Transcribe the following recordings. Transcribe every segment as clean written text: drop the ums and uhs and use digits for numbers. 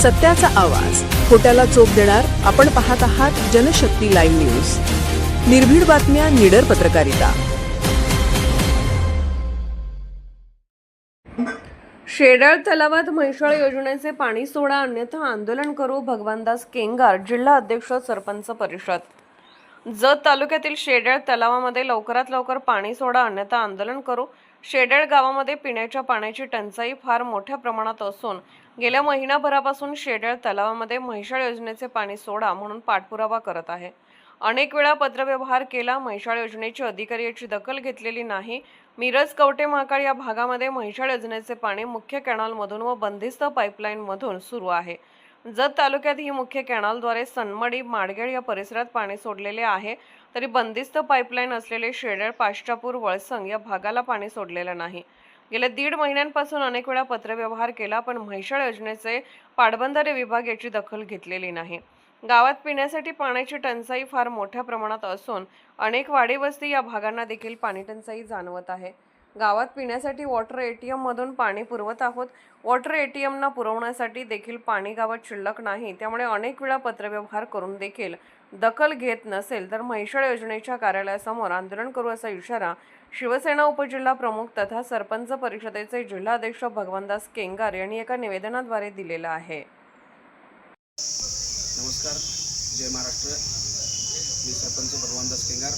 सत्याचा आवाज, खोट्याला चोप देणार. आपण पाहत आहात जनशक्ती लाईव्ह न्यूज. निर्भीड बातम्या, निडर पत्रकारिता. शेडाळ तलावात म्हैसाळ योजनेचे पाणी सोडा अन्यथा आंदोलन करू. भगवानदास केंगार, जिल्हा अध्यक्ष सरपंच परिषद. जत तालुक्यातील शेडाळ तलावामध्ये लवकरात लवकर पाणी सोडा अन्यथा आंदोलन करू. शेडाळ गावामध्ये पिण्याच्या पाण्याची टंचाई फार मोठ्या प्रमाणात असून गेल्या महिनाभरापासून शेडाळ तलावामध्ये म्हैसाळ योजनेचे पाणी सोडा म्हणून पाठपुरावा करत आहे. अनेक वेळा पत्रव्यवहार केला. म्हैसाळ योजनेचे अधिकारी याची दखल घेतलेली नाही. मिरज कवटे महाकाळ या भागामध्ये म्हैसाळ योजनेचे पाणी मुख्य कॅनलमधून व बंदिस्त पाईपलाईनमधून सुरू आहे. जत तालुक्यात ही मुख्य कॅनलद्वारे सनमडी, माडगेळ या परिसरात पाणी सोडलेले आहे, तरी बंदिस्त पाईपलाईन असलेले शेडाळ, पाष्टापूर, वळसंग या भागाला पाणी सोडलेलं नाही. गेल्या 1.5 महिन्यांपासून अनेक वेळा पत्रव्यवहार केला, पण म्हैसाळ योजनेचे पाटबंधारे विभाग याची दखल घेतलेली नाही. गावात पिण्यासाठी पाण्याची टंचाई फार मोठ्या प्रमाणात असून अनेक वाडी वस्ती या भागांना देखील पाणी टंचाई जाणवत आहे. गावात पिण्यासाठी वॉटर एटीएम मधून पाणी पुरवत आहोत. वॉटर एटीएमना पुरवण्यासाठी देखील पाणी गावात शिल्लक नाही. त्यामुळे अनेक वेळा पत्रव्यवहार करून देखील दखल घेत नसेल तर म्हैसाळ योजनेच्या कार्यालयासमोर आंदोलन करू असा इशारा शिवसेना उपजिल्हा प्रमुख तथा सरपंच परिषदेचे जिल्हाध्यक्ष भगवानदास केंगार यांनी एका निवेदनाद्वारे दिलेला आहे. नमस्कार, जय महाराष्ट्र. मी सरपंच भगवानदास केंगार.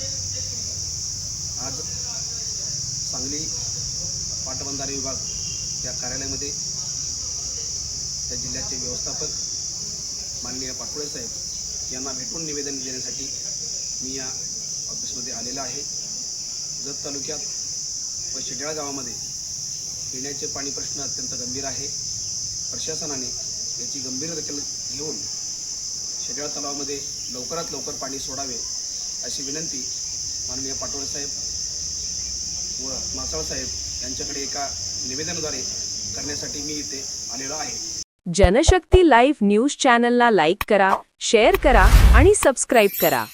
आज सांगली पाटबंधारे विभाग या कार्यालयामध्ये त्या जिल्ह्याचे व्यवस्थापक माननीय पाटोळे साहेब यांना भेटून निवेदन देण्यासाठी मी या ऑफिसमध्ये आलेला आहे. जत तालुक्यात व शेडाळ गावामध्ये पिण्याचे पाणी प्रश्न अत्यंत गंभीर आहे. प्रशासनाने याची गंभीर दखल घेऊन शेडाळ तलावामध्ये लवकरात लवकर पाणी सोडावे अशी विनंती माननीय पाटोळे साहेब व मासाळ साहेब यांच्याकडे एका निवेदनाद्वारे करण्यासाठी मी इथे आलेलो आहे. जनशक्ती लाईव्ह न्यूज चॅनलला लाईक करा, शेअर करा आणि सबस्क्राईब करा.